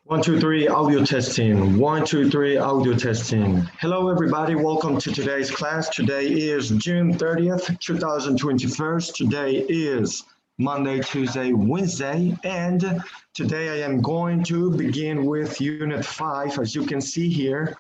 One, two, three, audio testing. One, two, three, audio testing. Hello, everybody. Welcome to today's class. Today is June 30th, 2021. Today is Monday, Tuesday, Wednesday, and today I am going to begin with Unit 5. As you can see here,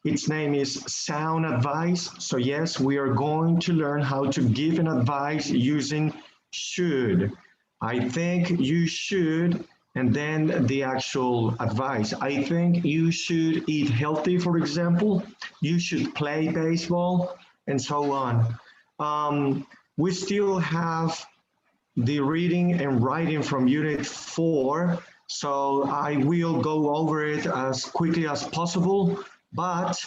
its name is Sound Advice. So yes, we are going to learn how to give an advice using should. I think you should, and then the actual advice. I think you should eat healthy, for example. You should play baseball, and so on. We still have the reading and writing from Unit 4, so I will go over it as quickly as possible, but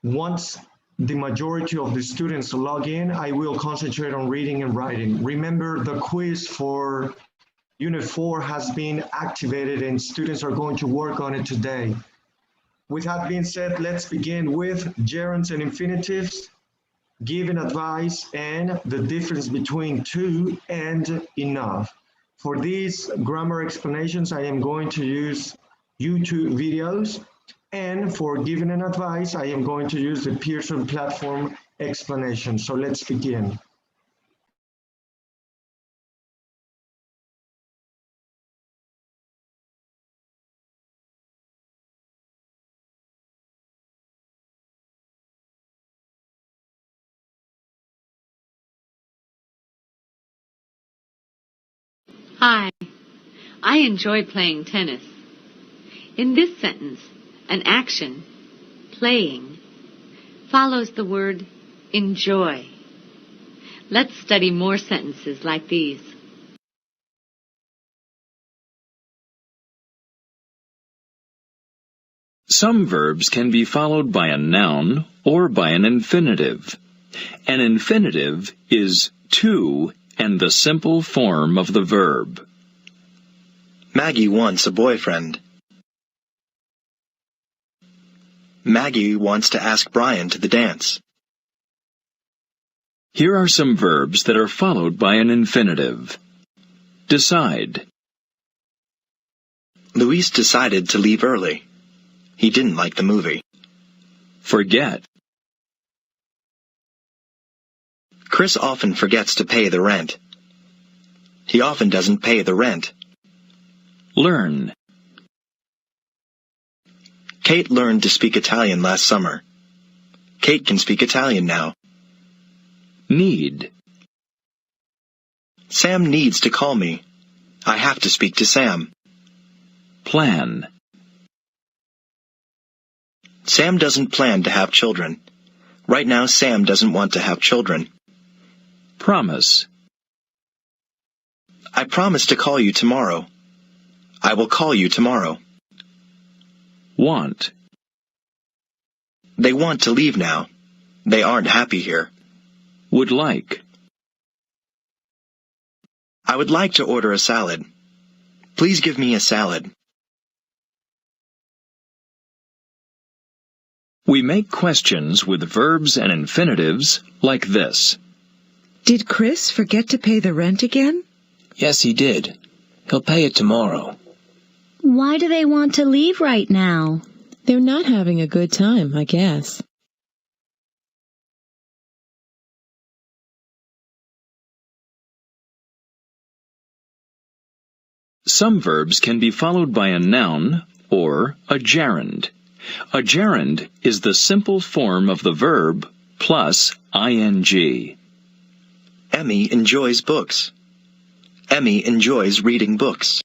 once the majority of the students log in, I will concentrate on reading and writing. Remember, the quiz for Unit 4 has been activated and students are going to work on it today. With that being said, let's begin with gerunds and infinitives, giving advice, and the difference between to and enough. For these grammar explanations, I am going to use YouTube videos, and for giving an advice, I am going to use the Pearson platform explanation. So let's begin. Hi, I enjoy playing tennis. In this sentence, an action, playing, follows the word enjoy. Let's study more sentences like these. Some verbs can be followed by a noun or by an infinitive. An infinitive is to and the simple form of the verb. Maggie wants a boyfriend. Maggie wants to ask Brian to the dance. Here are some verbs that are followed by an infinitive. Decide. Luis decided to leave early. He didn't like the movie. Forget. Chris often forgets to pay the rent. He often doesn't pay the rent. Learn. Kate learned to speak Italian last summer. Kate can speak Italian now. Need. Sam needs to call me. I have to speak to Sam. Plan. Sam doesn't plan to have children. Right now, Sam doesn't want to have children. Promise. I promise to call you tomorrow. I will call you tomorrow. Want. They want to leave now. They aren't happy here. Would like. I would like to order a salad. Please give me a salad. We make questions with verbs and infinitives like this. Did Chris forget to pay the rent again? Yes, he did. He'll pay it tomorrow. Why do they want to leave right now? They're not having a good time, I guess. Some verbs can be followed by a noun or a gerund. A gerund is the simple form of the verb plus ing. Emmy enjoys books. Emmy enjoys reading books.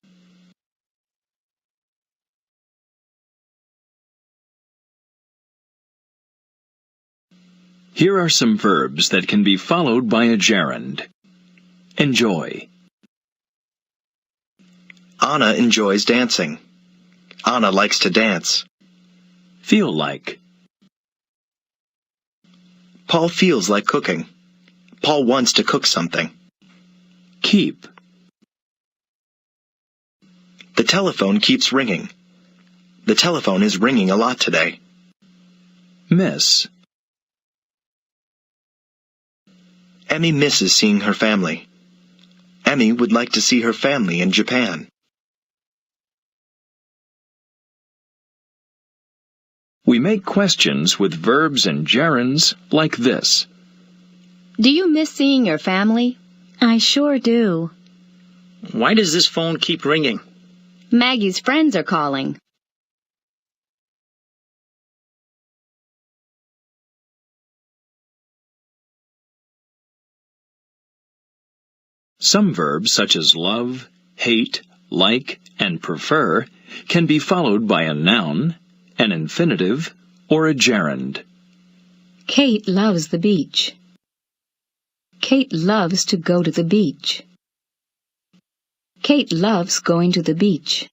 Here are some verbs that can be followed by a gerund. Enjoy. Anna enjoys dancing. Anna likes to dance. Feel like. Paul feels like cooking. Paul wants to cook something. Keep. The telephone keeps ringing. The telephone is ringing a lot today. Miss. Emmy misses seeing her family. Emmy would like to see her family in Japan. We make questions with verbs and gerunds like this. Do you miss seeing your family? I sure do. Why does this phone keep ringing? Maggie's friends are calling. Some verbs such as love, hate, like, and prefer can be followed by a noun, an infinitive, or a gerund. Kate loves the beach. Kate loves to go to the beach. Kate loves going to the beach.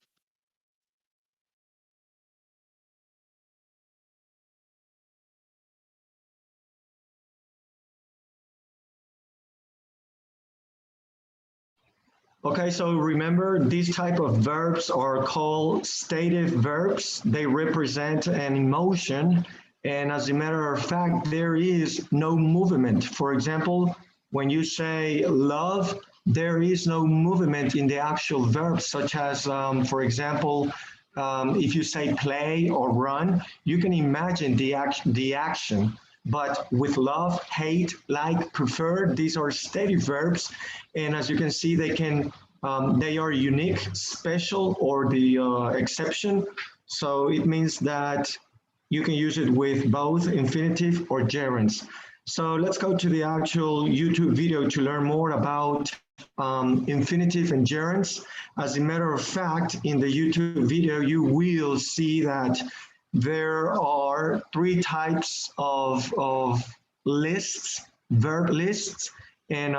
Okay, so remember, these type of verbs are called stative verbs. They represent an emotion, and as a matter of fact, there is no movement. For example, when you say love, there is no movement in the actual verb, such as, for example, if you say play or run, you can imagine the action. But with love, hate, like, prefer, these are stative verbs. And as you can see, they are unique, special, or the exception. So it means that you can use it with both infinitive or gerunds. So let's go to the actual YouTube video to learn more about infinitive and gerunds. As a matter of fact, in the YouTube video, you will see that there are three types of lists, verb lists, and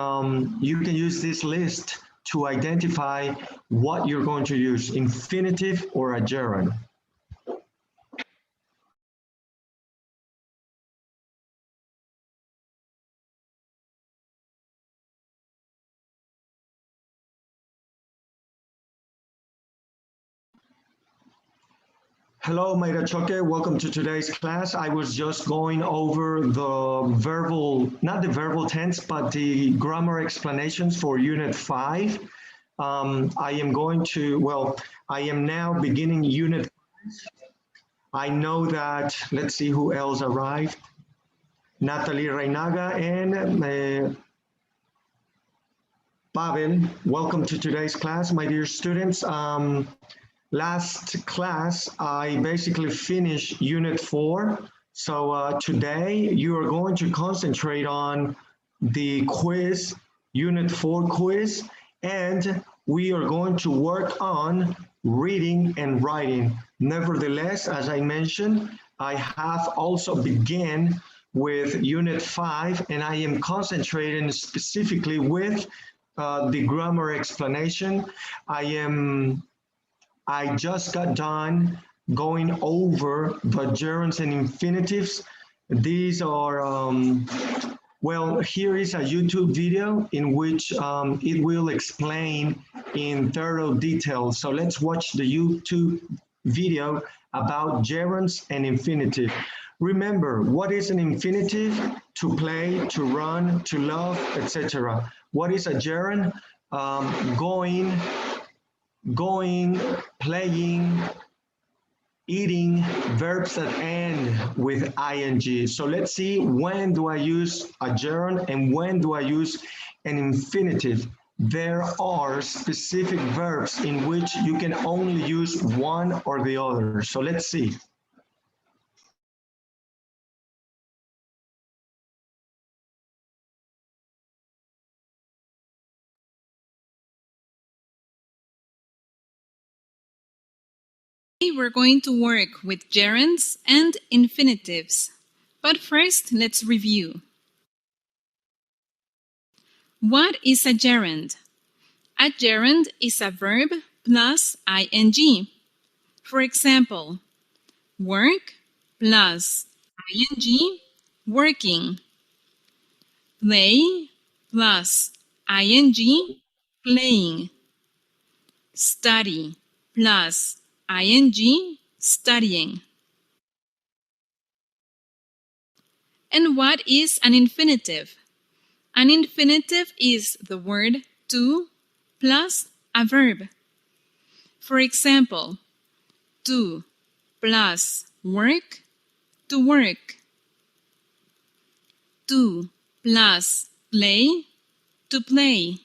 you can use this list to identify what you're going to use, infinitive or a gerund. Hello, Mayra Choque. Welcome to today's class. I was just going over the verbal, not the verbal tense, but the grammar explanations for Unit 5. I am now beginning Unit 5. I know that, let's see who else arrived. Natalie Reinaga and Pavel, welcome to today's class, my dear students. Last class, I basically finished Unit 4. So today you are going to concentrate on the quiz, Unit 4 quiz, and we are going to work on reading and writing. Nevertheless, as I mentioned, I have also begun with Unit 5, and I am concentrating specifically with the grammar explanation. I just got done going over the gerunds and infinitives. These are, well, here is a YouTube video in which it will explain in thorough detail. So let's watch the YouTube video about gerunds and infinitive. Remember, what is an infinitive? To play, to run, to love, etc. What is a gerund? Going, playing, eating, verbs that end with ing. So let's see, when do I use a gerund and when do I use an infinitive? There are specific verbs in which you can only use one or the other. So let's see. Today we're going to work with gerunds and infinitives. But first, let's review. What is a gerund? A gerund is a verb plus ing. For example, work plus ing, working. Play plus ing, playing. Study plus ing, studying. And what is an infinitive? An infinitive is the word to plus a verb. For example, to plus work to work. To plus play, to play.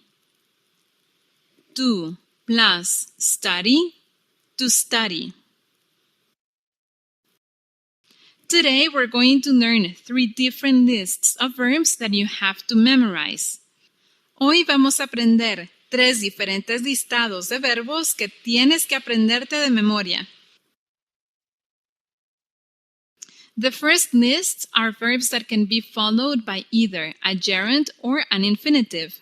To plus study, to study. Today we're going to learn 3 different lists of verbs that you have to memorize. Hoy vamos a aprender 3 diferentes listados de verbos que tienes que aprenderte de memoria. The first lists are verbs that can be followed by either a gerund or an infinitive.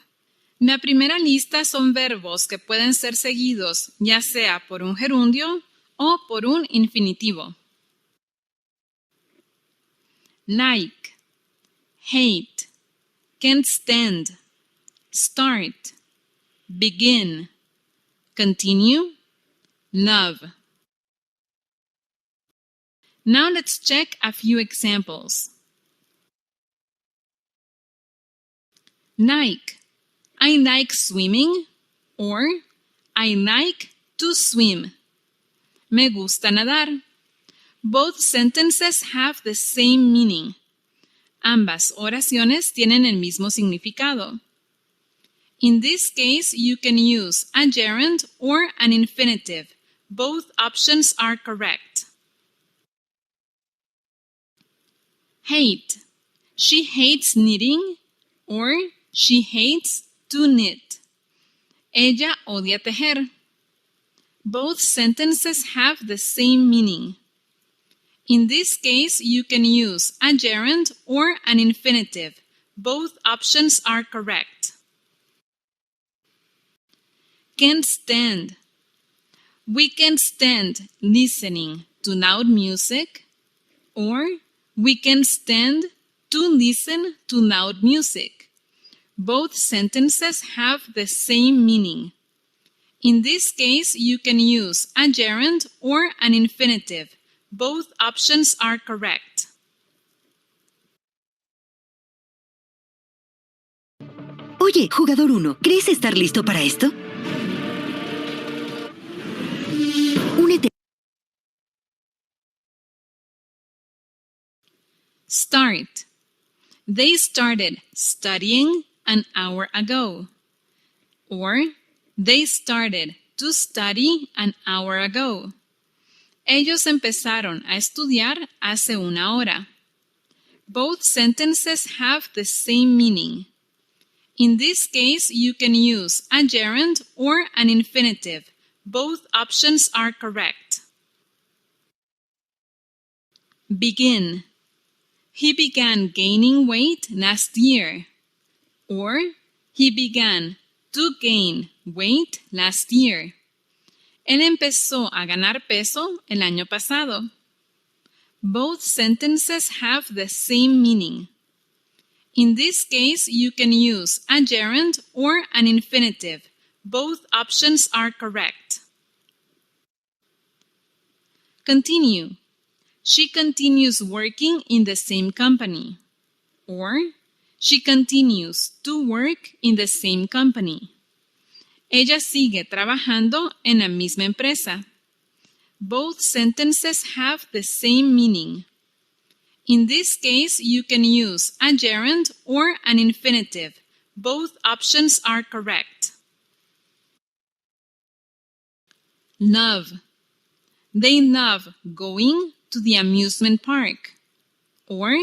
La primera lista son verbos que pueden ser seguidos ya sea por un gerundio o por un infinitivo. Like, hate, can't stand, start, begin, continue, love. Now let's check a few examples. Like, I like swimming, or I like to swim. Me gusta nadar. Both sentences have the same meaning. Ambas oraciones tienen el mismo significado. In this case, you can use a gerund or an infinitive. Both options are correct. Hate. She hates knitting, or she hates to knit. Ella odia tejer. Both sentences have the same meaning. In this case, you can use a gerund or an infinitive. Both options are correct. Can't stand. We can't stand listening to loud music, or we can't stand to listen to loud music. Both sentences have the same meaning. In this case, you can use a gerund or an infinitive. Both options are correct. Oye, jugador 1, ¿crees estar listo para esto? Únete. Start. They started studying an hour ago. Or, they started to study an hour ago. Ellos empezaron a estudiar hace una hora. Both sentences have the same meaning. In this case, you can use a gerund or an infinitive. Both options are correct. Begin. He began gaining weight last year. Or, he began to gain weight last year. Él empezó a ganar peso el año pasado. Both sentences have the same meaning. In this case, you can use a gerund or an infinitive. Both options are correct. Continue. She continues working in the same company. Or, she continues to work in the same company. Ella sigue trabajando en la misma empresa. Both sentences have the same meaning. In this case, you can use a gerund or an infinitive. Both options are correct. Love. They love going to the amusement park. Or,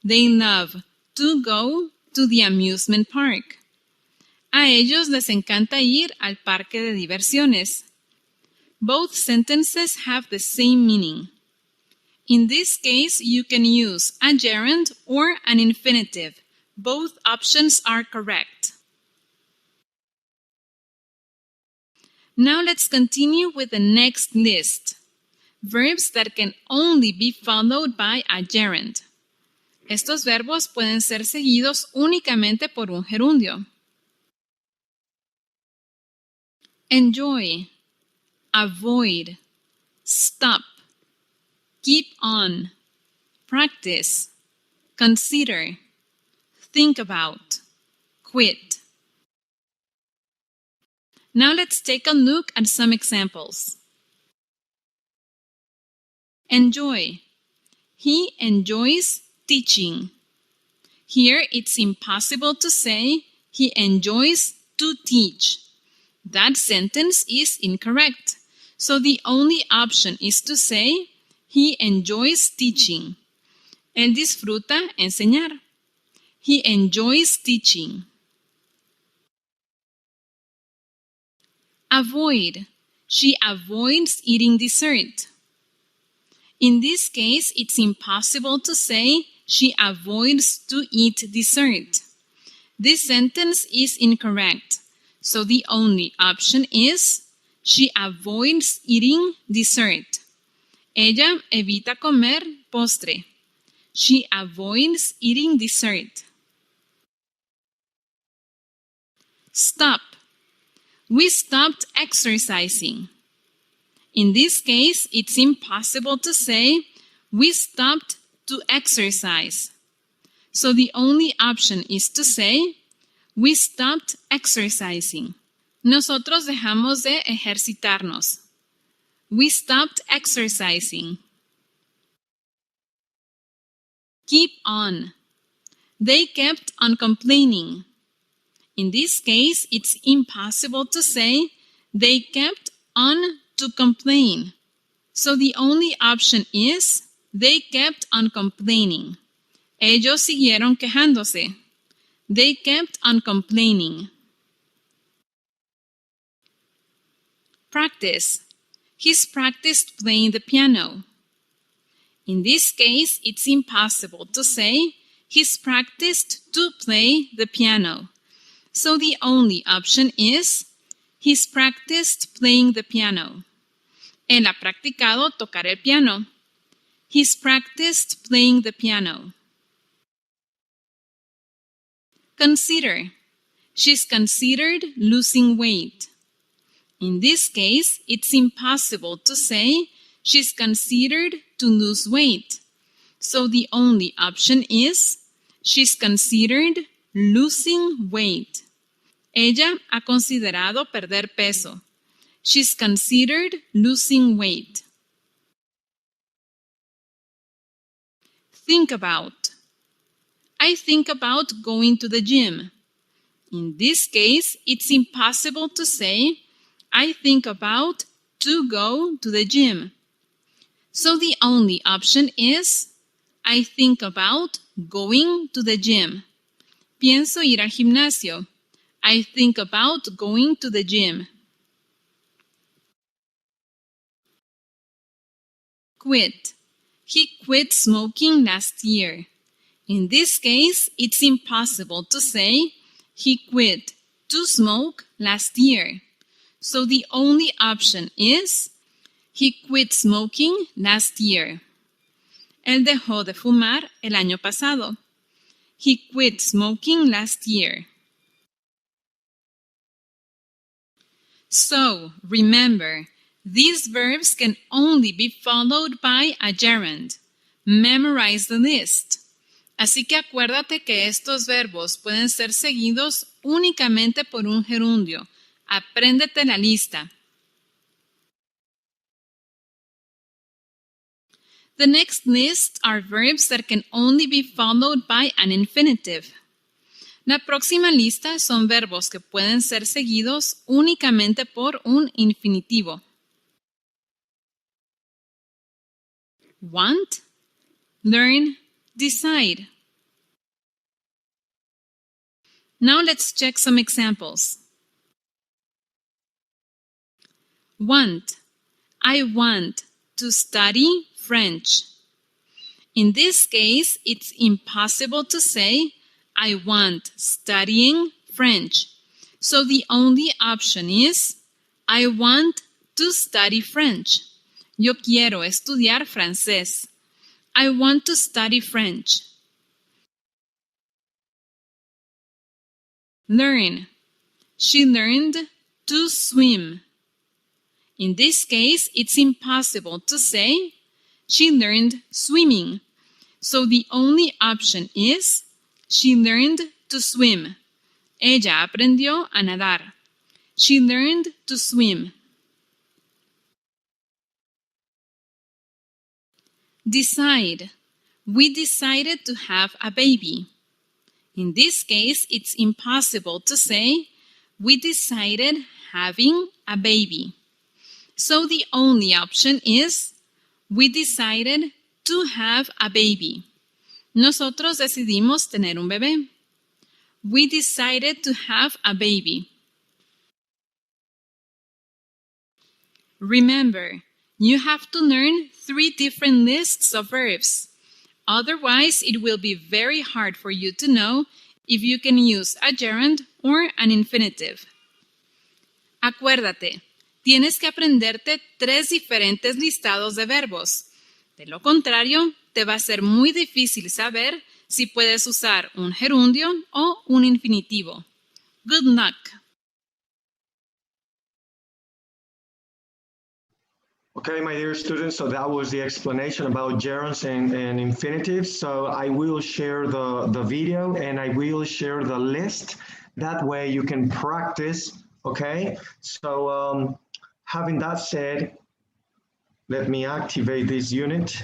they love to go to the amusement park. A ellos les encanta ir al parque de diversiones. Both sentences have the same meaning. In this case, you can use a gerund or an infinitive. Both options are correct. Now let's continue with the next list. Verbs that can only be followed by a gerund. Estos verbos pueden ser seguidos únicamente por un gerundio. Enjoy, avoid, stop, keep on, practice, consider, think about, quit. Now let's take a look at some examples. Enjoy. he enjoys teaching. Here it's impossible to say he enjoys to teach. That sentence is incorrect. So the only option is to say he enjoys teaching. Él disfruta enseñar. He enjoys teaching. Avoid. She avoids eating dessert. In this case, it's impossible to say she avoids to eat dessert. This sentence is incorrect. So the only option is she avoids eating dessert. Ella evita comer postre. She avoids eating dessert. Stop. We stopped exercising. In this case, it's impossible to say we stopped to exercise. So the only option is to say we stopped exercising. Nosotros dejamos de ejercitarnos. We stopped exercising. Keep on. They kept on complaining. In this case, it's impossible to say they kept on to complain. So the only option is they kept on complaining. Ellos siguieron quejándose. They kept on complaining. Practice. He's practiced playing the piano. In this case, it's impossible to say he's practiced to play the piano. So the only option is he's practiced playing the piano. Él ha practicado tocar el piano. He's practiced playing the piano. Consider. She's considered losing weight. In this case, it's impossible to say she's considered to lose weight. So the only option is she's considered losing weight. Ella ha considerado perder peso. She's considered losing weight. Think about. I think about going to the gym. In this case, it's impossible to say I think about to go to the gym. So the only option is I think about going to the gym. Pienso ir al gimnasio. I think about going to the gym. Quit. He quit smoking last year. In this case, it's impossible to say he quit to smoke last year. So the only option is he quit smoking last year. Él dejó de fumar el año pasado. He quit smoking last year. So, remember, these verbs can only be followed by a gerund. Memorize the list. Así que acuérdate que estos verbos pueden ser seguidos únicamente por un gerundio. Apréndete la lista. The next list are verbs that can only be followed by an infinitive. La próxima lista son verbos que pueden ser seguidos únicamente por un infinitivo. Want, learn, decide. Now let's check some examples. Want. I want to study French. In this case, it's impossible to say I want studying French. So the only option is I want to study French. Yo quiero estudiar francés. I want to study French. Learn. She learned to swim. In this case, it's impossible to say she learned swimming. So the only option is she learned to swim. Ella aprendió a nadar. She learned to swim. Decide. We decided to have a baby. In this case, it's impossible to say, we decided having a baby. So the only option is, we decided to have a baby. Nosotros decidimos tener un bebé. We decided to have a baby. Remember, you have to learn 3 different lists of verbs. Otherwise, it will be very hard for you to know if you can use a gerund or an infinitive. Acuérdate, tienes que aprenderte 3 diferentes listados de verbos. De lo contrario, te va a ser muy difícil saber si puedes usar un gerundio o un infinitivo. Good luck! Okay, my dear students, so that was the explanation about gerunds and infinitives. So I will share the video and I will share the list. That way you can practice, okay? So having that said, let me activate this unit.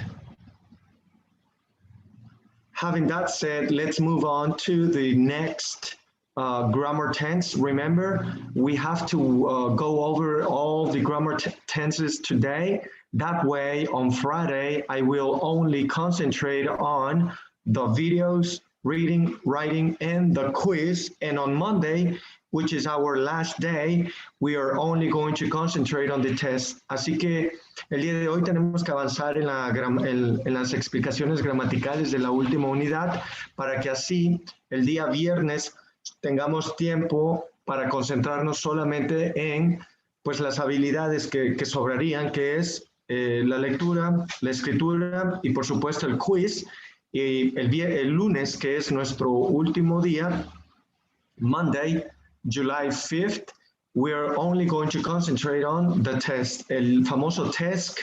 Having that said, let's move on to the next grammar tense. Remember, we have to go over all the grammar tenses today. That way, on Friday, I will only concentrate on the videos, reading, writing, and the quiz. And on Monday, which is our last day, we are only going to concentrate on the test. Así que el día de hoy tenemos que avanzar en las explicaciones gramaticales de la última unidad para que así el día viernes tengamos tiempo para concentrarnos solamente en pues, las habilidades que sobrarían, que es la lectura, la escritura y por supuesto el quiz. Y el lunes, que es nuestro último día, Monday, July 5th, we are only going to concentrate on the test, el famoso test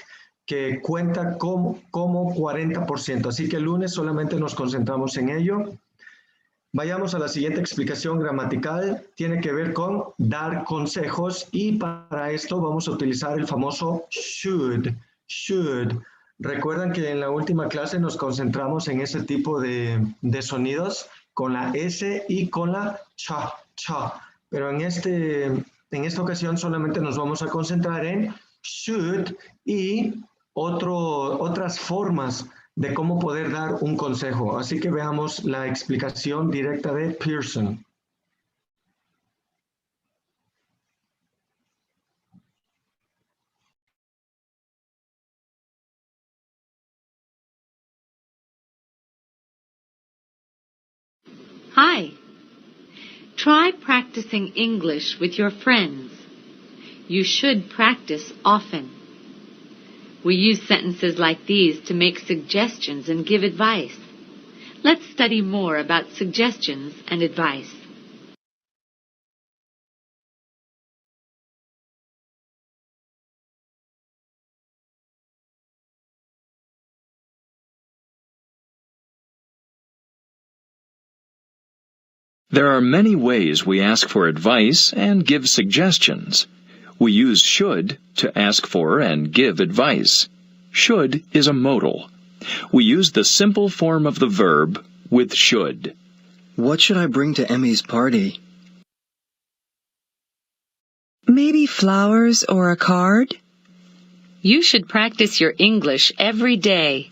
que cuenta como 40%. Así que el lunes solamente nos concentramos en ello. Vayamos a la siguiente explicación gramatical. Tiene que ver con dar consejos y para esto vamos a utilizar el famoso should. Should. Recuerdan que en la última clase nos concentramos en ese tipo de sonidos con la S y con la cha, cha. Pero en esta ocasión solamente nos vamos a concentrar en should y otras formas de cómo poder dar un consejo. Así que veamos la explicación directa de Pearson. Hi. Try practicing English with your friends. You should practice often. We use sentences like these to make suggestions and give advice. Let's study more about suggestions and advice. There are many ways we ask for advice and give suggestions. We use should to ask for and give advice. Should is a modal. We use the simple form of the verb with should. What should I bring to Emmy's party? Maybe flowers or a card? You should practice your English every day.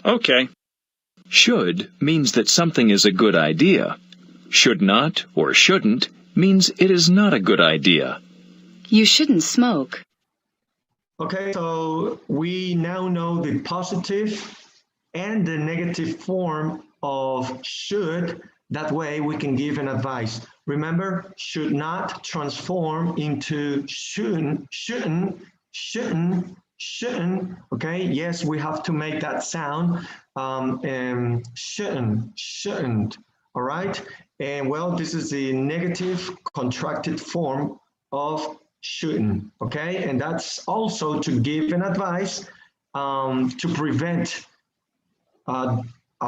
Okay. Should means that something is a good idea. Should not or shouldn't means it is not a good idea. You shouldn't smoke. Okay, so we now know the positive and the negative form of should. That way we can give an advice. Remember, should not transform into shouldn't, shouldn't, shouldn't, shouldn't. Okay, yes, we have to make that sound. Shouldn't, shouldn't. All right, and well, this is the negative contracted form of shouldn't. Okay, and that's also to give an advice to prevent a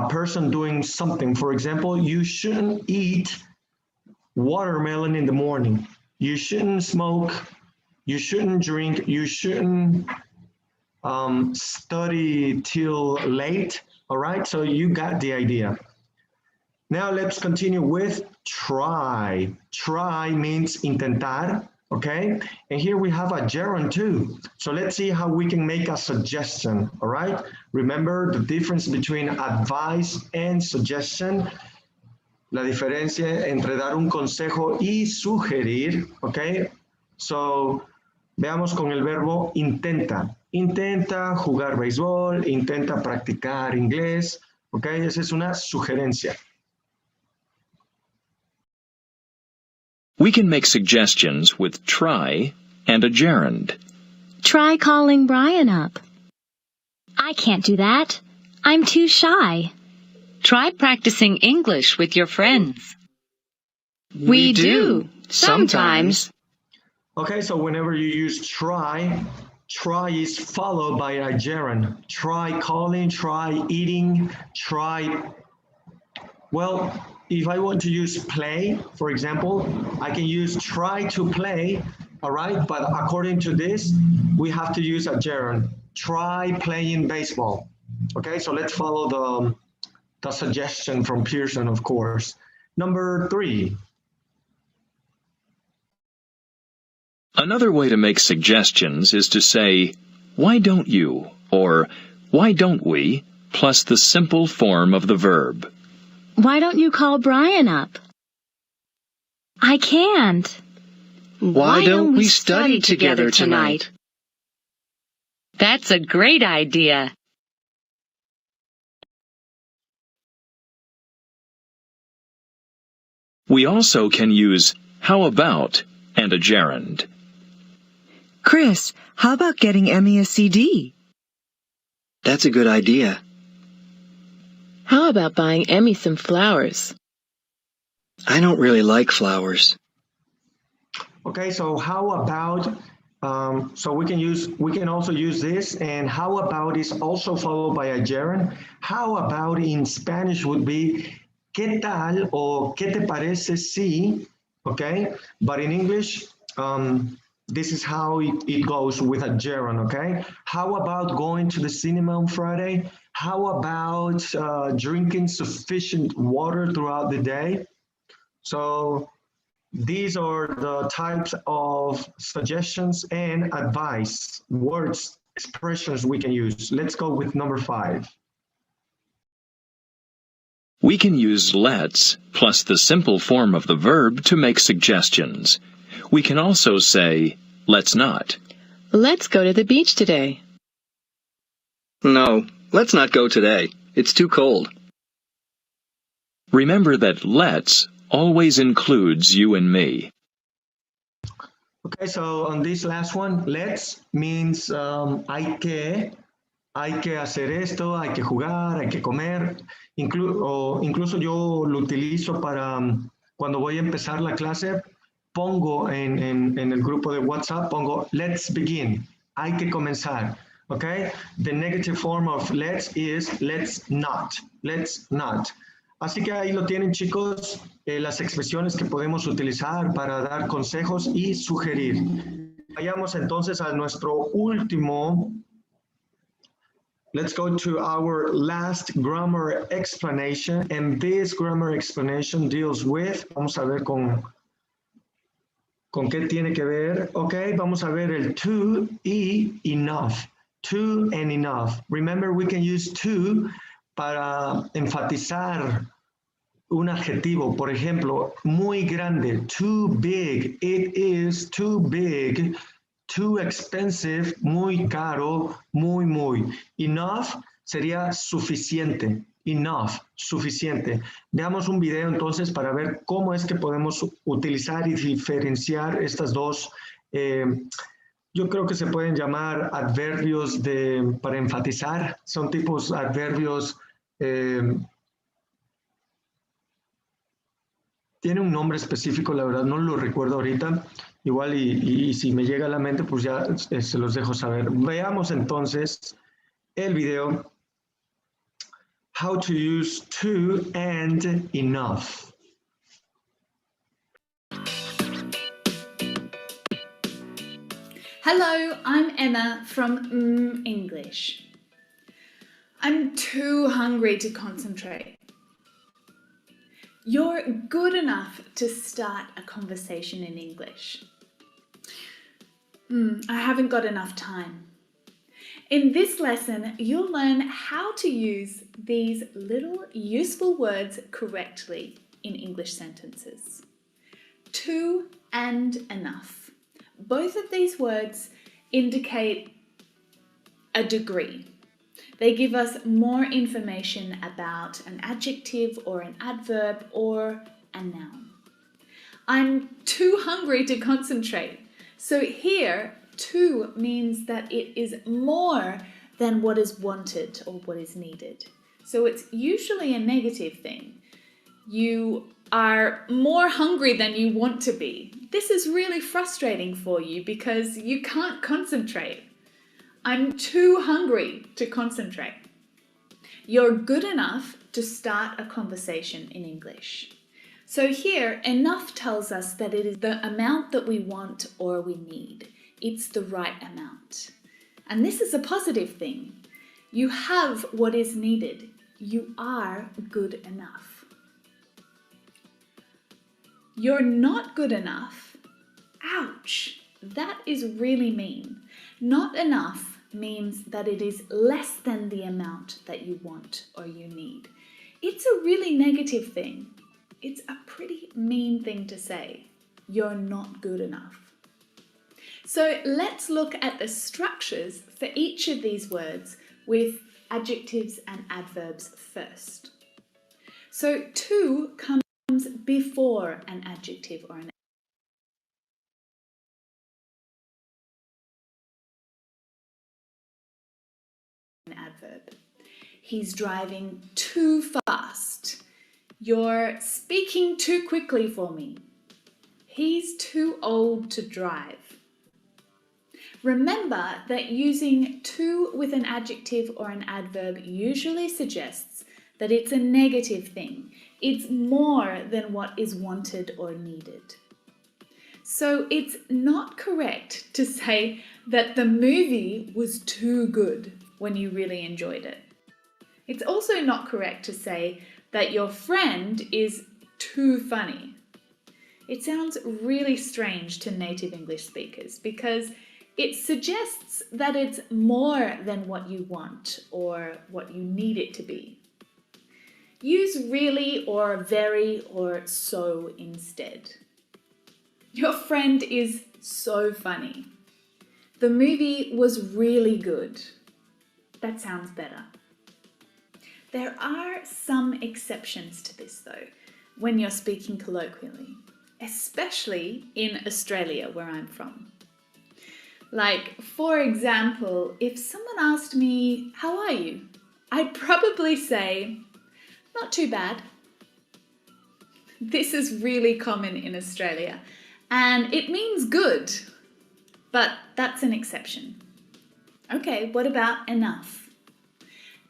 person doing something. For example, you shouldn't eat watermelon in the morning. You shouldn't smoke. You shouldn't drink. You shouldn't study till late. All right, so you got the idea. Now let's continue with try. Try means intentar, okay? And here we have a gerund too. So let's see how we can make a suggestion, all right? Remember the difference between advice and suggestion. La diferencia entre dar un consejo y sugerir, okay? So veamos con el verbo intenta. Intenta jugar béisbol, intenta practicar inglés, okay? Esa es una sugerencia. We can make suggestions with try and a gerund. Try calling Brian up. I can't do that. I'm too shy. Try practicing English with your friends. We do. Sometimes. Okay, so whenever you use try, try is followed by a gerund. Try calling, try eating, try... Well, if I want to use play, for example, I can use try to play, all right? But according to this, we have to use a gerund. Try playing baseball. Okay, so let's follow the suggestion from Pearson, of course. Number 3. Another way to make suggestions is to say, why don't you, or why don't we, plus the simple form of the verb. Why don't you call Brian up? I can't. Why don't we study together tonight? That's a great idea. We also can use how about and a gerund. Chris, how about getting Emmy a CD? That's a good idea. How about buying Emmy some flowers? I don't really like flowers. Okay, so how about, so we can also use this, and how about is also followed by a gerund. How about in Spanish would be ¿qué tal o qué te parece si? Okay, but in English, this is how it goes with a gerund, okay? How about going to the cinema on Friday? How about drinking sufficient water throughout the day? So these are the types of suggestions and advice, words, expressions we can use. Let's go with number 5. We can use let's plus the simple form of the verb to make suggestions. We can also say, let's not. Let's go to the beach today. No, let's not go today. It's too cold. Remember that let's always includes you and me. Okay, so on this last one, let's means hay que hacer esto, hay que jugar, hay que comer. Incluso yo lo utilizo para cuando voy a empezar la clase, pongo en el grupo de WhatsApp, pongo let's begin, hay que comenzar, okay? The negative form of let's is let's not. Así que ahí lo tienen, chicos, las expresiones que podemos utilizar para dar consejos y sugerir. Vayamos entonces a nuestro último. Let's go to our last grammar explanation, and this grammar explanation deals with, vamos a ver con qué tiene que ver. Ok, vamos a ver el to y enough. To and enough. Remember, we can use to para enfatizar un adjetivo. Por ejemplo, muy grande, too big. It is too big. Too expensive, muy caro, muy. Enough sería suficiente. Enough, suficiente. Veamos un video entonces para ver cómo es que podemos utilizar y diferenciar estas dos. Yo creo que se pueden llamar adverbios para enfatizar. Son tipos adverbios. Tiene un nombre específico, la verdad no lo recuerdo ahorita. Igual y si me llega a la mente, pues ya se los dejo saber. Veamos entonces el video. How to use to and enough. Hello, I'm Emma from English. I'm too hungry to concentrate. You're good enough to start a conversation in English. I haven't got enough time. In this lesson, you'll learn how to use these little useful words correctly in English sentences. To and enough. Both of these words indicate a degree. They give us more information about an adjective or an adverb or a noun. I'm too hungry to concentrate. So here, to means that it is more than what is wanted or what is needed. So it's usually a negative thing. You are more hungry than you want to be. This is really frustrating for you because you can't concentrate. I'm too hungry to concentrate. You're good enough to start a conversation in English. So here, enough tells us that it is the amount that we want or we need. It's the right amount. And this is a positive thing. You have what is needed. You are good enough. You're not good enough. Ouch! That is really mean. Not enough means that it is less than the amount that you want or you need. It's a really negative thing. It's a pretty mean thing to say. You're not good enough. So let's look at the structures for each of these words with adjectives and adverbs first. So to comes before an adjective or an adverb. He's driving too fast. You're speaking too quickly for me. He's too old to drive. Remember that using to with an adjective or an adverb usually suggests that it's a negative thing. It's more than what is wanted or needed. So it's not correct to say that the movie was too good when you really enjoyed it. It's also not correct to say that your friend is too funny. It sounds really strange to native English speakers because it suggests that it's more than what you want or what you need it to be. Use really or very or so instead. Your friend is so funny. The movie was really good. That sounds better. There are some exceptions to this though, when you're speaking colloquially, especially in Australia where I'm from. Like, for example, if someone asked me, "How are you?" I'd probably say, "Not too bad." This is really common in Australia, and it means good, but that's an exception. Okay, what about enough?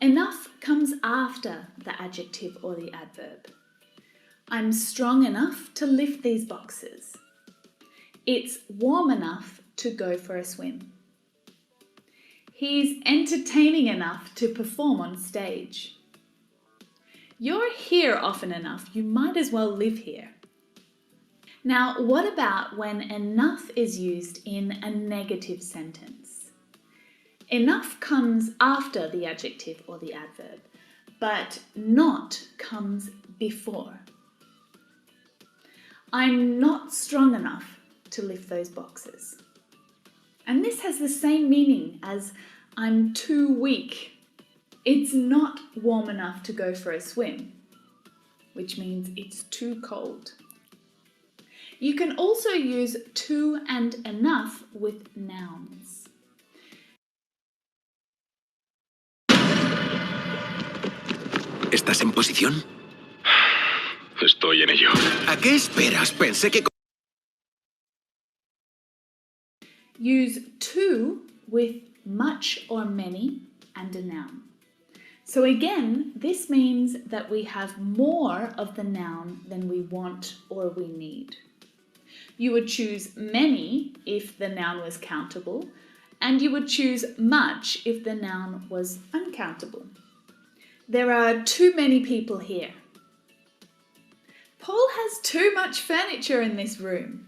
Enough comes after the adjective or the adverb. I'm strong enough to lift these boxes. It's warm enough to go for a swim. He's entertaining enough to perform on stage. You're here often enough, you might as well live here. Now, what about when enough is used in a negative sentence? Enough comes after the adjective or the adverb, but not comes before. I'm not strong enough to lift those boxes. And this has the same meaning as I'm too weak. It's not warm enough to go for a swim, which means it's too cold. You can also use to and enough with nouns. ¿Estás en posición? Estoy en ello. ¿A qué esperas? Pensé que... Use to with much or many and a noun. So again, this means that we have more of the noun than we want or we need. You would choose many if the noun was countable, and you would choose much if the noun was uncountable. There are too many people here. Paul has too much furniture in this room.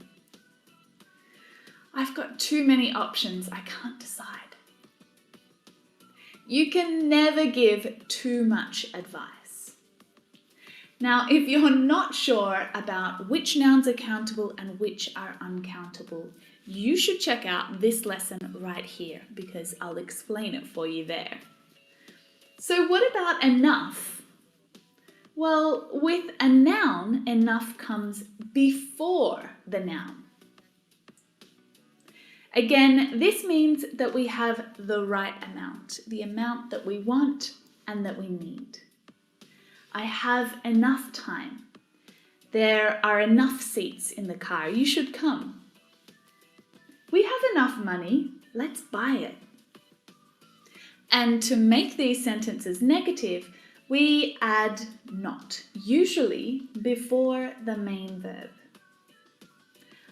I've got too many options, I can't decide. You can never give too much advice. Now, if you're not sure about which nouns are countable and which are uncountable, you should check out this lesson right here because I'll explain it for you there. So what about enough? Well, with a noun, enough comes before the noun. Again, this means that we have the right amount, the amount that we want and that we need. I have enough time. There are enough seats in the car. You should come. We have enough money. Let's buy it. And to make these sentences negative, we add not, usually before the main verb.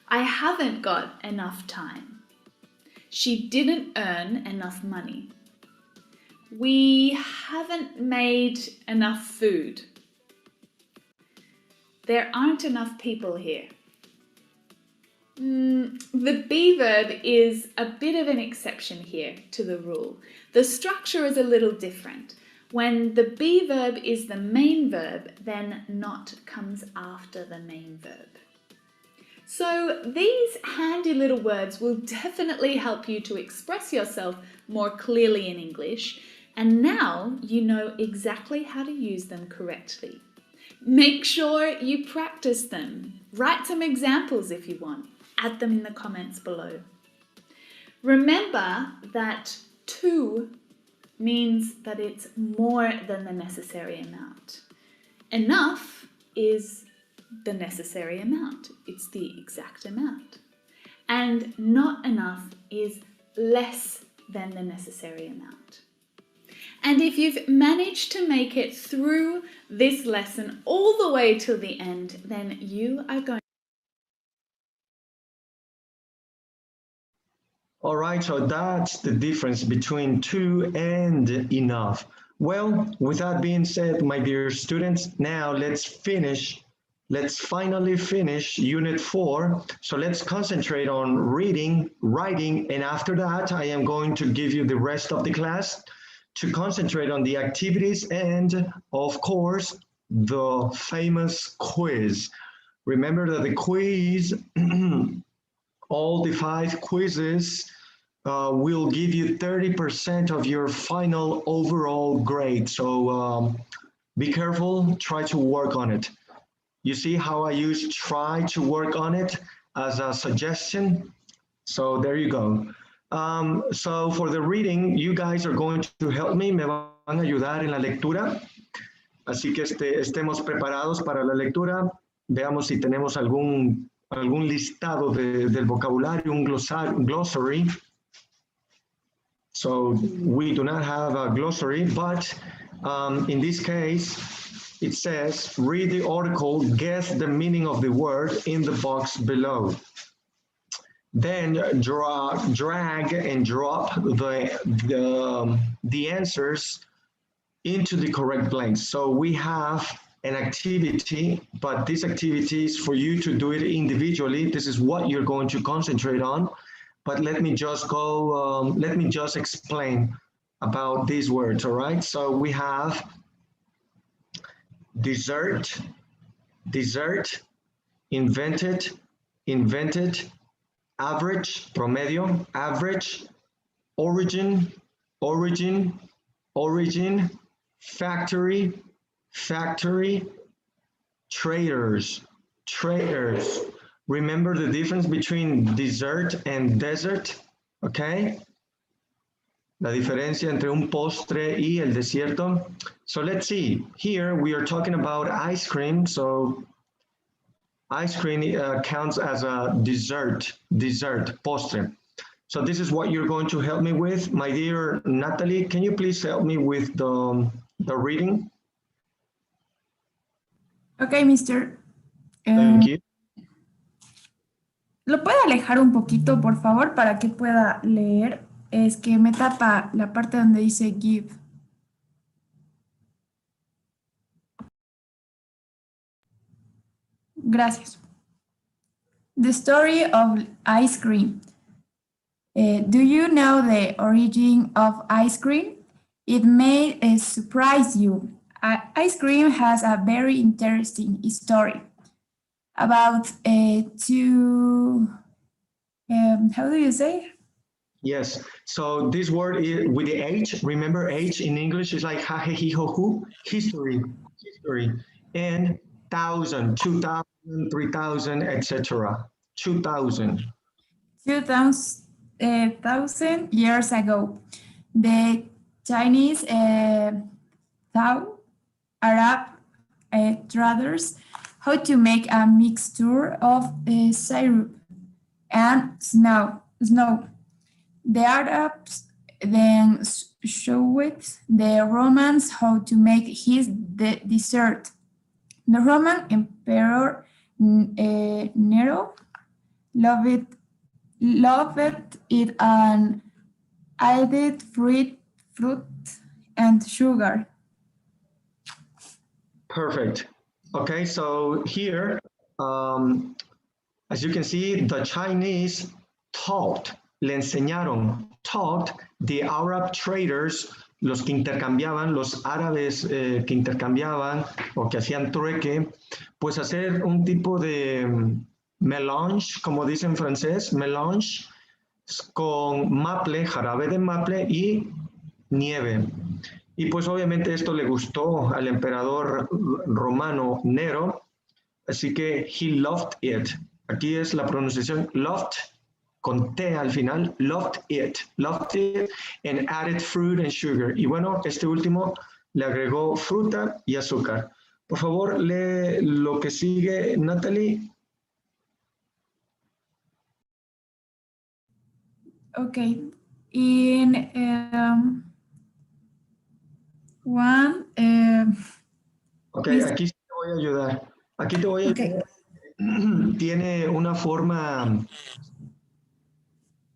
I haven't got enough time. She didn't earn enough money. We haven't made enough food. There aren't enough people here. The be verb is a bit of an exception here to the rule. The structure is a little different. When the be verb is the main verb, then not comes after the main verb. So these handy little words will definitely help you to express yourself more clearly in English, and now you know exactly how to use them correctly. Make sure you practice them. Write some examples if you want. Add them in the comments below. Remember that to means that it's more than the necessary amount. Enough is the necessary amount. It's the exact amount. And not enough is less than the necessary amount. And if you've managed to make it through this lesson all the way till the end, then you are going. All right, so that's the difference between to and enough. Well, with that being said, my dear students, now let's finally finish Unit 4. So let's concentrate on reading, writing, and after that, I am going to give you the rest of the class to concentrate on the activities and, of course, the famous quiz. Remember that the quiz, all the 5 quizzes will give you 30% of your final overall grade. So be careful, try to work on it. You see how I use try to work on it as a suggestion? So there you go. So for the reading, you guys are going to help me. Me van a ayudar en la lectura. Así que estemos preparados para la lectura. Veamos si tenemos algún listado del vocabulario, un glossary. So we do not have a glossary, but in this case, it says, read the article, guess the meaning of the word in the box below. Then drag and drop the answers into the correct blanks. So we have an activity, but this activity is for you to do it individually. This is what you're going to concentrate on. But let me just explain about these words, all right? So we have dessert, invented, average, promedio, average, origin, factory, traders. Remember the difference between dessert and desert, okay? La diferencia entre un postre y el desierto. So let's see. Here we are talking about ice cream. So ice cream counts as a dessert, postre. So this is what you're going to help me with. My dear Natalie, can you please help me with the reading? Okay, mister. Thank you. ¿Lo puede alejar un poquito, por favor, para que pueda leer? Es que me tapa la parte donde dice give. Gracias. The story of ice cream. Do you know the origin of ice cream? It may surprise you. Ice cream has a very interesting story about how do you say? Yes, so this word is with the H, remember H in English is like ha, he, ho, hu, history, and 1,000, 2,000, 3,000, etc. 2,000. 2,000 years ago, the Chinese taught Arab traders how to make a mixture of syrup and snow. The Arabs then showed the Romans how to make the dessert. The Roman Emperor Nero loved it and added fruit and sugar. Perfect. Okay, so here, as you can see, the Chinese taught, le enseñaron, taught the Arab traders, los que intercambiaban, los árabes que intercambiaban o que hacían trueque, pues hacer un tipo de mélange, como dice en francés, mélange, con maple, jarabe de maple y nieve. Y pues obviamente esto le gustó al emperador romano Nero, así que he loved it. Aquí es la pronunciación loved, con T al final, loved it, and added fruit and sugar. Y bueno, este último le agregó fruta y azúcar. Por favor, lee lo que sigue, Natalie. Okay. In one. Ok, aquí te voy a ayudar. Aquí te voy a ayudar. Tiene una forma,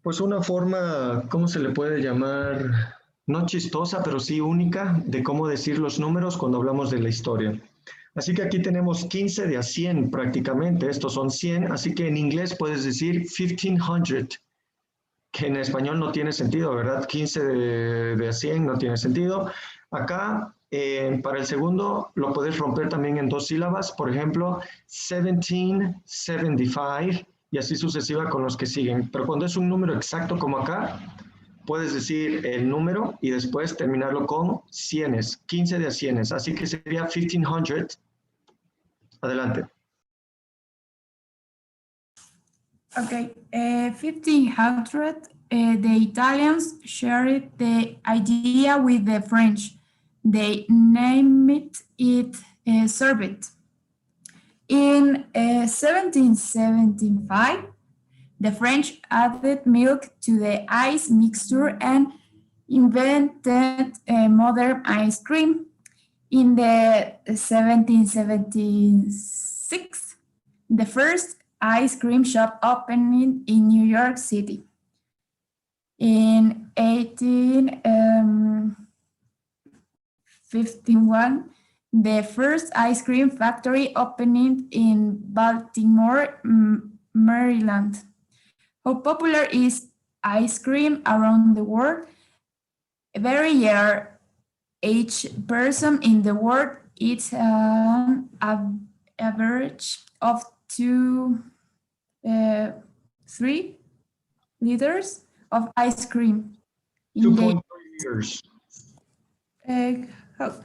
pues una forma, ¿cómo se le puede llamar? No chistosa, pero sí única de cómo decir los números cuando hablamos de la historia. Así que aquí tenemos 15 de a 100 prácticamente, estos son 100, así que en inglés puedes decir 1500, que en español no tiene sentido, ¿verdad? 15 de a 100 no tiene sentido. Acá, para el segundo, lo puedes romper también en dos sílabas, por ejemplo, 1775, y así sucesiva con los que siguen. Pero cuando es un número exacto como acá, puedes decir el número y después terminarlo con cienes, 15 de a cienes. Así que sería 1500. Adelante. Okay, 1500, the Italians shared the idea with the French. They named it sorbet. In 1775, the French added milk to the ice mixture and invented modern ice cream. In the 1776, the first ice cream shop opened in New York City. In 1851, the first ice cream factory opened in Baltimore, Maryland. How popular is ice cream around the world? Every year, each person in the world eats an average of 3 liters of ice cream. 2.3 liters.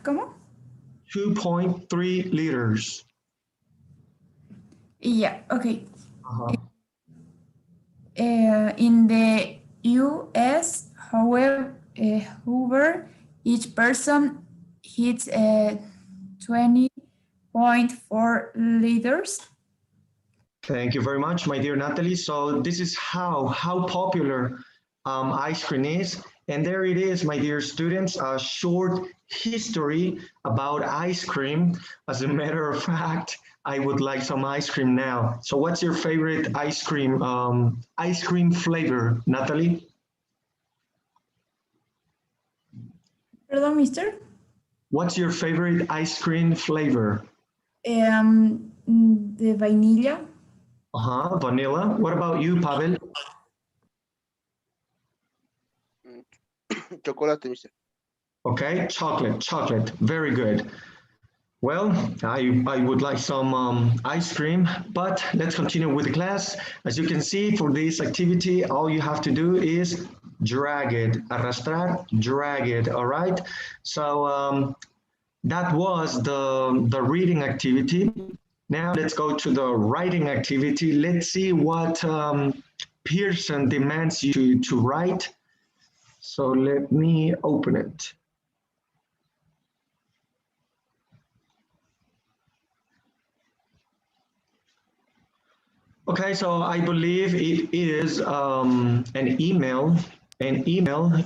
¿Cómo? 2.3 liters. Yeah, okay. In the US, however, each person hits 20.4 liters. Thank you very much, my dear Natalie. So this is how popular ice cream is And there it is, my dear students, a short history about ice cream. As a matter of fact, I would like some ice cream now. So what's your favorite ice cream flavor, Natalie? Perdón, mister. What's your favorite ice cream flavor? De vainilla. Vanilla. What about you, Pavel? Chocolate, mister. Okay, chocolate. Very good. Well, I would like some ice cream, but let's continue with the class. As you can see, for this activity, all you have to do is drag it, arrastrar, drag it, all right? So that was the reading activity. Now let's go to the writing activity. Let's see what Pearson demands you to write. So let me open it. Okay, so I believe it is an email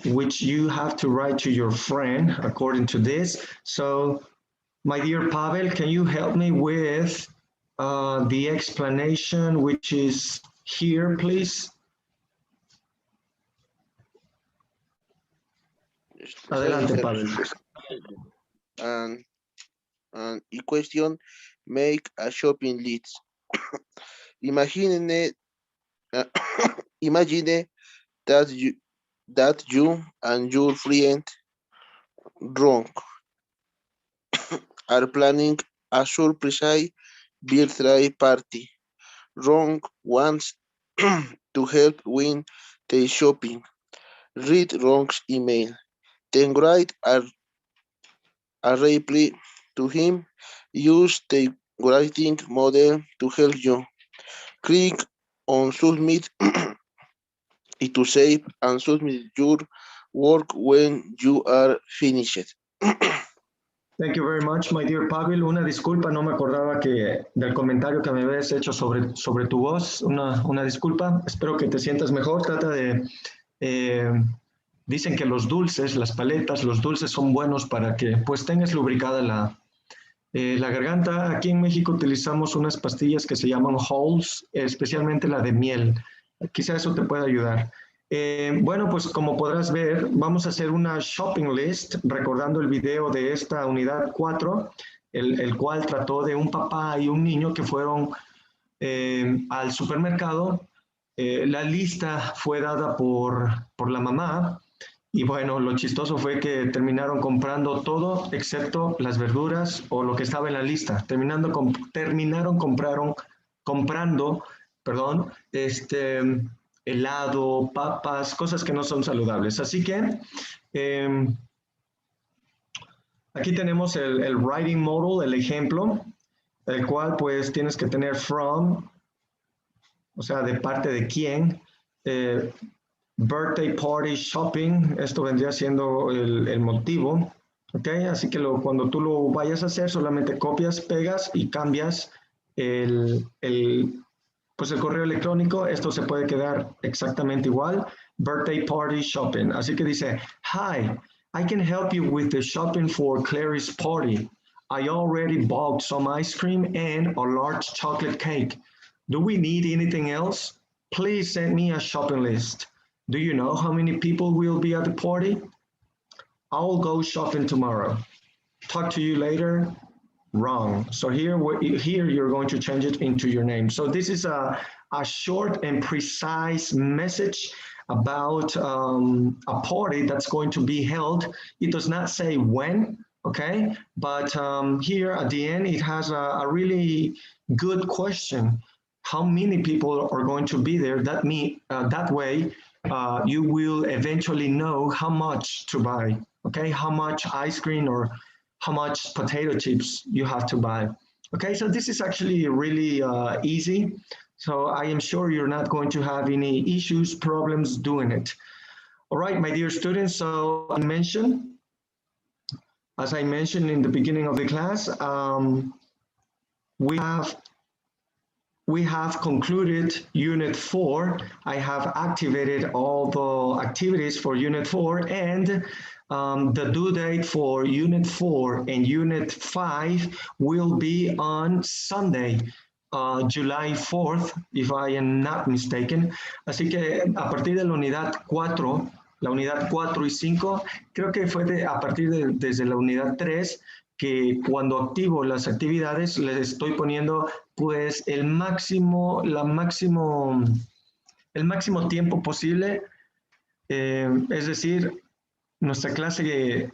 which you have to write to your friend according to this. So, my dear Pavel, can you help me with the explanation which is here, please? Adelante, Pavel. And equation, make a shopping list. Imagine that you and your friend Ron are planning a surprise birthday party. Ron wants to help with the shopping. Read Ron's email. Then write a reply to him. Use the writing model to help you. Click on Submit to save and submit your work when you are finished. Thank you very much, my dear Pavel. Una disculpa, no me acordaba del comentario que me habías hecho sobre tu voz. Una disculpa. Espero que te sientas mejor. Trata de... dicen que los dulces, las paletas, los dulces son buenos para que pues tengas lubricada la garganta. Aquí en México utilizamos unas pastillas que se llaman Halls, especialmente la de miel. Quizá eso te pueda ayudar. Bueno, pues como podrás ver, vamos a hacer una shopping list, recordando el video de esta unidad 4, el cual trató de un papá y un niño que fueron al supermercado. La lista fue dada por la mamá y bueno, lo chistoso fue que terminaron comprando todo excepto las verduras o lo que estaba en la lista. Terminaron comprando, perdón, helado, papas, cosas que no son saludables. Así que aquí tenemos el writing model, el ejemplo, el cual pues tienes que tener from, o sea, de parte de quién, birthday party shopping, esto vendría siendo el motivo, ¿ok? Así que cuando tú lo vayas a hacer, solamente copias, pegas y cambias pues el correo electrónico. Esto se puede quedar exactamente igual, birthday party shopping. Así que dice, hi, I can help you with the shopping for Clary's party. I already bought some ice cream and a large chocolate cake. Do we need anything else? Please send me a shopping list. Do you know how many people will be at the party? I'll go shopping tomorrow. Talk to you later. Wrong. So here you're going to change it into your name. So this is a short and precise message about a party that's going to be held. It does not say when, okay? But here at the end, it has a really good question. How many people are going to be there? That way, you will eventually know how much to buy, okay? How much ice cream or how much potato chips you have to buy. Okay, so this is actually really easy. So I am sure you're not going to have any issues, problems doing it. All right, my dear students, so as I mentioned in the beginning of the class, we have we have concluded Unit 4. I have activated all the activities for Unit 4, and the due date for Unit 4 and Unit 5 will be on Sunday, July 4th, if I am not mistaken. Así que a partir de la unidad 4, la unidad 4 y 5, creo que fue a partir desde la unidad 3, que cuando activo las actividades les estoy poniendo pues el máximo tiempo posible, es decir, nuestra clase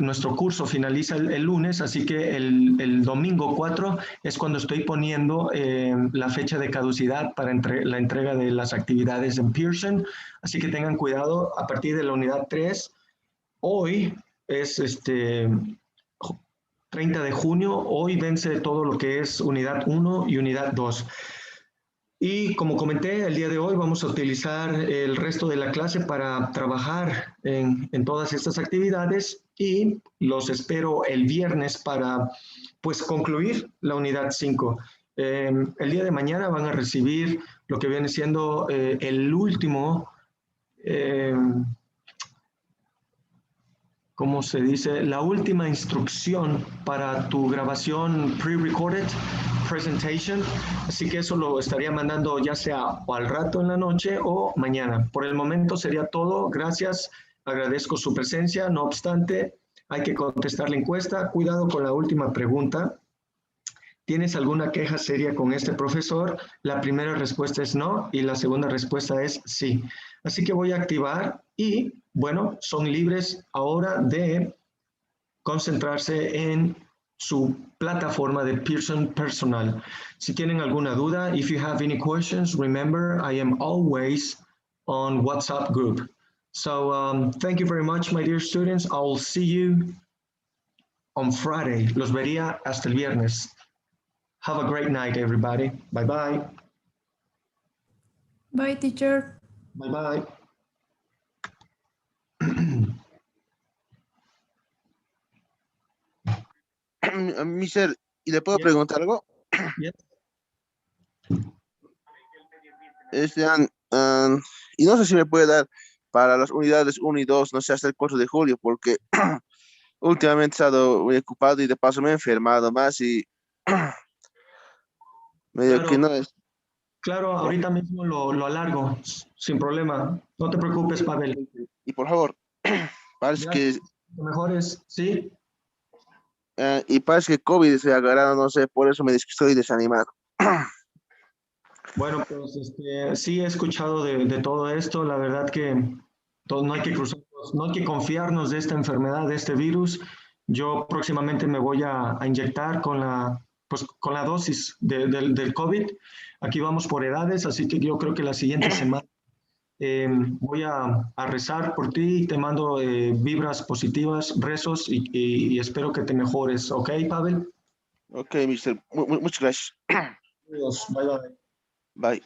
nuestro curso finaliza el lunes, así que el domingo 4 es cuando estoy poniendo la fecha de caducidad para la entrega de las actividades en Pearson, así que tengan cuidado a partir de la unidad 3. Hoy es 30 de junio, hoy vence todo lo que es unidad 1 y unidad 2. Y como comenté, el día de hoy vamos a utilizar el resto de la clase para trabajar en todas estas actividades y los espero el viernes para pues concluir la unidad 5. El día de mañana van a recibir lo que viene siendo el último ¿cómo se dice? La última instrucción para tu grabación pre-recorded presentation. Así que eso lo estaría mandando ya sea o al rato en la noche o mañana. Por el momento sería todo. Gracias. Agradezco su presencia. No obstante, hay que contestar la encuesta. Cuidado con la última pregunta. ¿Tienes alguna queja seria con este profesor? La primera respuesta es no y la segunda respuesta es sí. Así que voy a activar y, bueno, son libres ahora de concentrarse en su plataforma de Pearson personal. Si tienen alguna duda, if you have any questions, remember I am always on WhatsApp group. So thank you very much, my dear students. I will see you on Friday. Los vería hasta el viernes. Have a great night, everybody. Bye-bye. Bye, teacher. Bye-bye. Mister, ¿y le puedo preguntar algo? Yes. Y no sé si me puede dar para las unidades 1 y 2, no sé, hasta el 4 de julio, porque últimamente he estado muy ocupado y de paso me he enfermado más y medio Claro, que no es. claro, ahorita mismo lo alargo, sin problema. No te preocupes, Pavel. Y por favor, parece que... Mejores, ¿sí? Y parece que COVID se ha agarrado, no sé, por eso me estoy desanimado. Bueno, pues sí he escuchado de todo esto. La verdad que no hay que cruzarnos, no hay que confiarnos de esta enfermedad, de este virus. Yo próximamente me voy a inyectar con la dosis del COVID. Aquí vamos por edades, así que yo creo que la siguiente semana voy a rezar por ti. Te mando vibras positivas, rezos y espero que te mejores. ¿Ok, Pavel? Ok, mister. Muchas gracias. Adiós. Bye, bye. Bye.